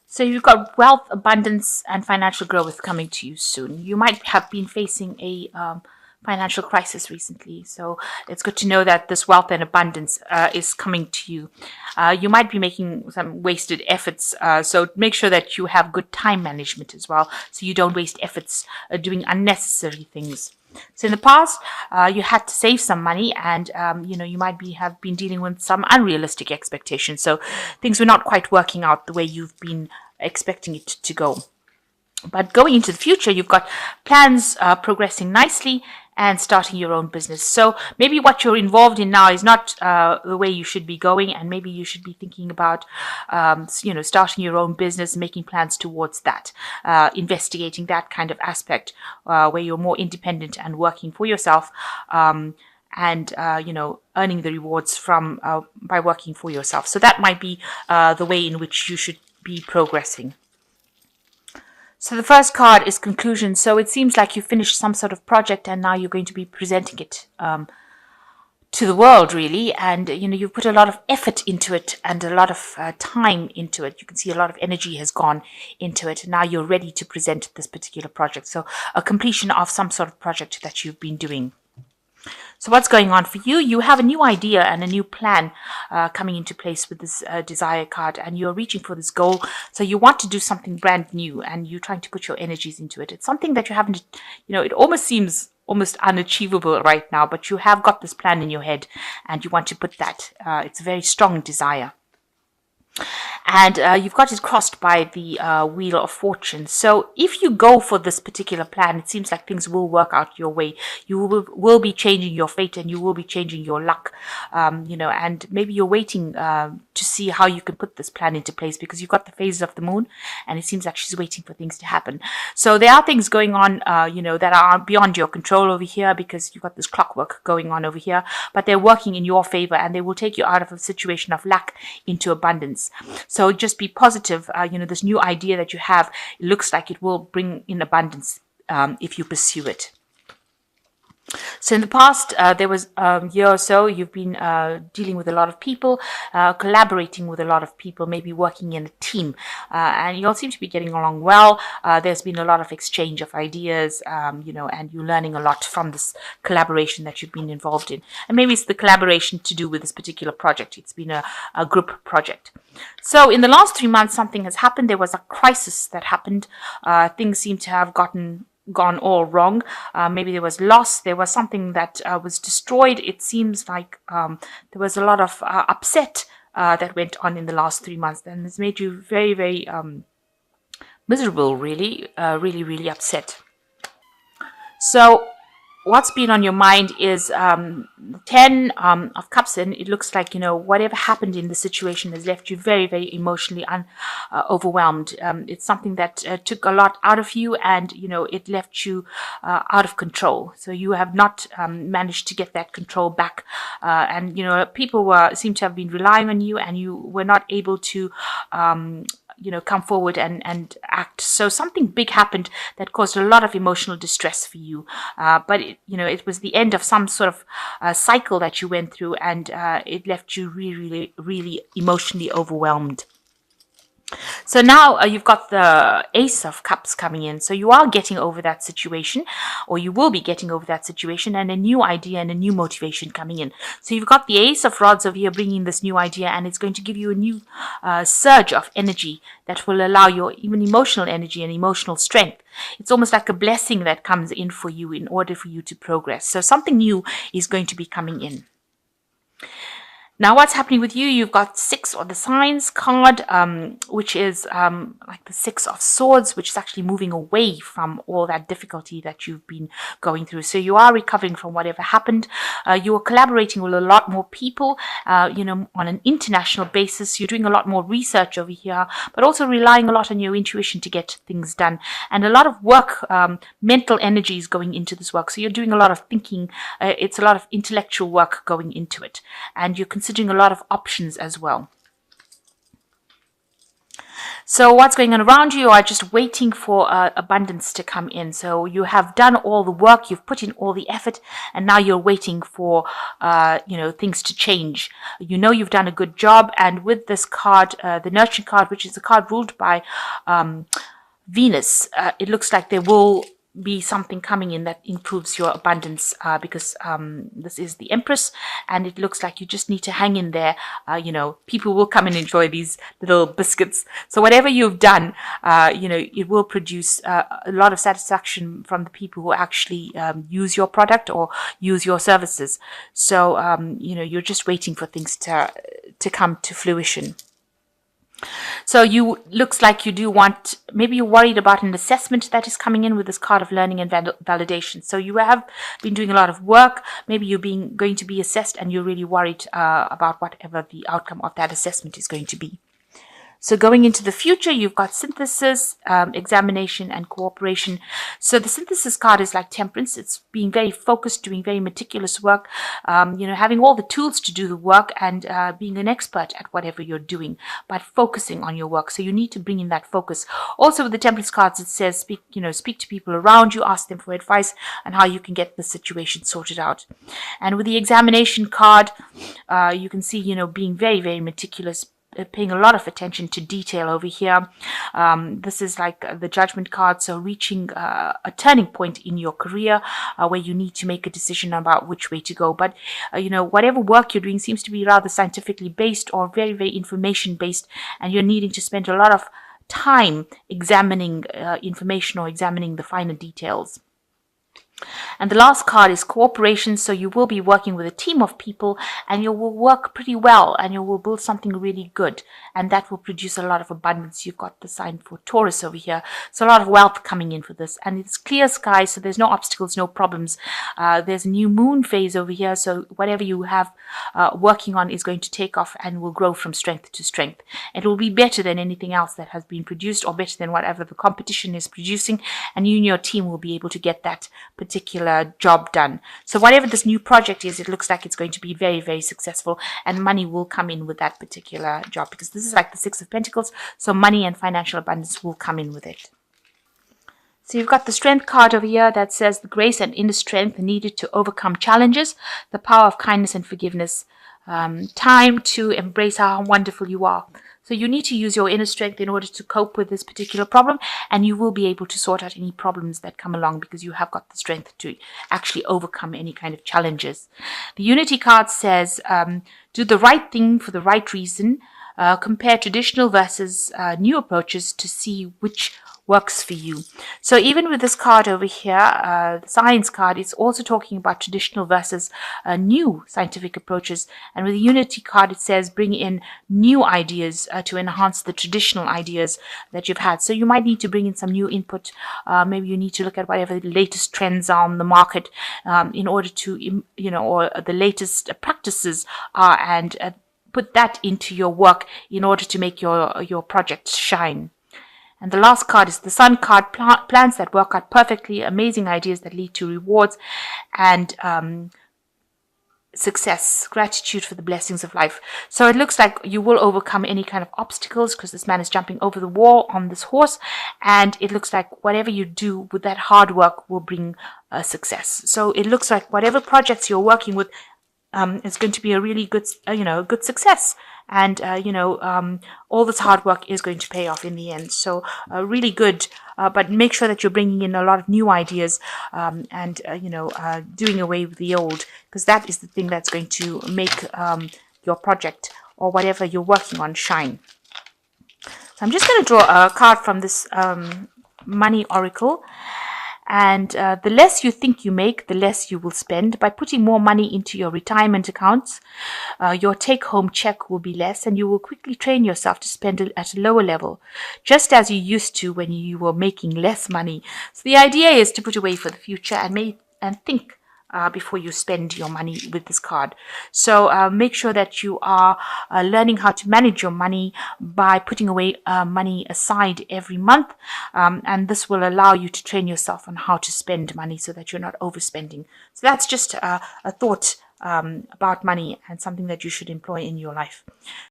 So you've got wealth, abundance, and financial growth coming to you soon. You might have been facing a financial crisis recently, so it's good to know that this wealth and abundance is coming to you. You might be making some wasted efforts, so make sure that you have good time management as well, so you don't waste efforts doing unnecessary things. So in the past, you had to save some money, and you might have been dealing with some unrealistic expectations. So things were not quite working out the way you've been expecting it to go. But going into the future, you've got plans progressing nicely and starting your own business. So maybe what you're involved in now is not the way you should be going, and maybe you should be thinking about, starting your own business, making plans towards that, investigating that kind of aspect where you're more independent and working for yourself. And earning the rewards from by working for yourself. So that might be the way in which you should be progressing. So the first card is conclusion. So it seems like you finished some sort of project and now you're going to be presenting it to the world, really. And, you've put a lot of effort into it and a lot of time into it. You can see a lot of energy has gone into it. And now you're ready to present this particular project. So a completion of some sort of project that you've been doing. So what's going on for you? You have a new idea and a new plan coming into place with this desire card, and you're reaching for this goal. So you want to do something brand new and you're trying to put your energies into it. It's something that you haven't, it almost seems almost unachievable right now, but you have got this plan in your head and you want to put that. It's a very strong desire. And you've got it crossed by the Wheel of Fortune. So if you go for this particular plan, it seems like things will work out your way. You will be changing your fate and you will be changing your luck, and maybe you're waiting to see how you can put this plan into place, because you've got the phases of the moon and it seems like she's waiting for things to happen. So there are things going on, that are beyond your control over here, because you've got this clockwork going on over here, but they're working in your favor and they will take you out of a situation of lack into abundance. So just be positive. This new idea that you have, it looks like it will bring in abundance if you pursue it. So in the past, there was a year or so, you've been dealing with a lot of people, collaborating with a lot of people, maybe working in a team, and you all seem to be getting along well. There's been a lot of exchange of ideas, and you're learning a lot from this collaboration that you've been involved in. And maybe it's the collaboration to do with this particular project. It's been a group project. So in the last 3 months, something has happened. There was a crisis that happened. Things seem to have gone all wrong. Maybe there was loss. There was something that was destroyed. It seems like there was a lot of upset that went on in the last 3 months, and it's made you very, very miserable, really, really, really upset. So what's been on your mind is 10 of Cups, and it looks like, whatever happened in the situation has left you very, very emotionally overwhelmed. It's something that took a lot out of you, and, it left you out of control. So you have not managed to get that control back. And, people seem to have been relying on you, and you were not able to come forward and act. So something big happened that caused a lot of emotional distress for you. But it was the end of some sort of cycle that you went through, and it left you really, really, really emotionally overwhelmed. So now you've got the Ace of Cups coming in. So you are getting over that situation, or you will be getting over that situation, and a new idea and a new motivation coming in. So you've got the Ace of Rods over here bringing this new idea, and it's going to give you a new surge of energy that will allow your even emotional energy and emotional strength. It's almost like a blessing that comes in for you in order for you to progress. So something new is going to be coming in. Now, what's happening with you? You've got 6 of the Signs card, which is like the 6 of Swords, which is actually moving away from all that difficulty that you've been going through. So you are recovering from whatever happened. You are collaborating with a lot more people, on an international basis. You're doing a lot more research over here, but also relying a lot on your intuition to get things done. And a lot of work, mental energy is going into this work. So you're doing a lot of thinking. It's a lot of intellectual work going into it. And you're considering a lot of options as well. So what's going on around you? You are just waiting for abundance to come in. So you have done all the work, you've put in all the effort, and now you're waiting for things to change. You know you've done a good job, and with this card, the nurturing card, which is a card ruled by Venus, it looks like there will be something coming in that improves your abundance, because this is the Empress, and it looks like you just need to hang in there. People will come and enjoy these little biscuits. So whatever you've done, it will produce a lot of satisfaction from the people who actually use your product or use your services. So you're just waiting for things to come to fruition. So looks like you do want, maybe you're worried about an assessment that is coming in with this card of learning and validation. So you have been doing a lot of work. Maybe you're going to be assessed, and you're really worried about whatever the outcome of that assessment is going to be. So going into the future, you've got synthesis, examination, and cooperation. So the synthesis card is like temperance. It's being very focused, doing very meticulous work, having all the tools to do the work, and being an expert at whatever you're doing, but focusing on your work. So you need to bring in that focus. Also with the temperance cards, it says speak to people around you, ask them for advice on how you can get the situation sorted out. And with the examination card, you can see, being very, very meticulous, paying a lot of attention to detail over here. This is like the judgment card, so reaching a turning point in your career where you need to make a decision about which way to go. But whatever work you're doing seems to be rather scientifically based or very, very information based, and you're needing to spend a lot of time examining information or examining the finer details. And the last card is cooperation. So you will be working with a team of people, and you will work pretty well, and you will build something really good, and that will produce a lot of abundance. You've got the sign for Taurus over here. So a lot of wealth coming in for this, and it's clear sky, so there's no obstacles, no problems. There's a new moon phase over here, so whatever you have working on is going to take off and will grow from strength to strength. It will be better than anything else that has been produced, or better than whatever the competition is producing, and you and your team will be able to get that particular job done. So whatever this new project is, it looks like it's going to be very, very successful, and money will come in with that particular job, because this is like the Six of Pentacles, so money and financial abundance will come in with it. So you've got the strength card over here that says the grace and inner strength needed to overcome challenges, the power of kindness and forgiveness, time to embrace how wonderful you are. So you need to use your inner strength in order to cope with this particular problem, and you will be able to sort out any problems that come along because you have got the strength to actually overcome any kind of challenges. The Unity card says, do the right thing for the right reason, compare traditional versus new approaches to see which works for you. So even with this card over here, the science card, it's also talking about traditional versus new scientific approaches. And with the Unity card, it says bring in new ideas to enhance the traditional ideas that you've had. So you might need to bring in some new input. Maybe you need to look at whatever the latest trends are on the market in order to, or the latest practices are, and put that into your work in order to make your projects shine. And the last card is the Sun card, plans that work out perfectly, amazing ideas that lead to rewards and success, gratitude for the blessings of life. So it looks like you will overcome any kind of obstacles because this man is jumping over the wall on this horse, and it looks like whatever you do with that hard work will bring success. So it looks like whatever projects you're working with is going to be a really good, good success. And, all this hard work is going to pay off in the end. So really good. But make sure that you're bringing in a lot of new ideas and doing away with the old, because that is the thing that's going to make your project or whatever you're working on shine. So I'm just going to draw a card from this money oracle. And the less you think you make, the less you will spend. By putting more money into your retirement accounts, your take-home check will be less, and you will quickly train yourself to spend it at a lower level, just as you used to when you were making less money. So the idea is to put away for the future and think before you spend your money with this card. So make sure that you are learning how to manage your money by putting away money aside every month, and this will allow you to train yourself on how to spend money so that you're not overspending. So that's just a thought about money and something that you should employ in your life.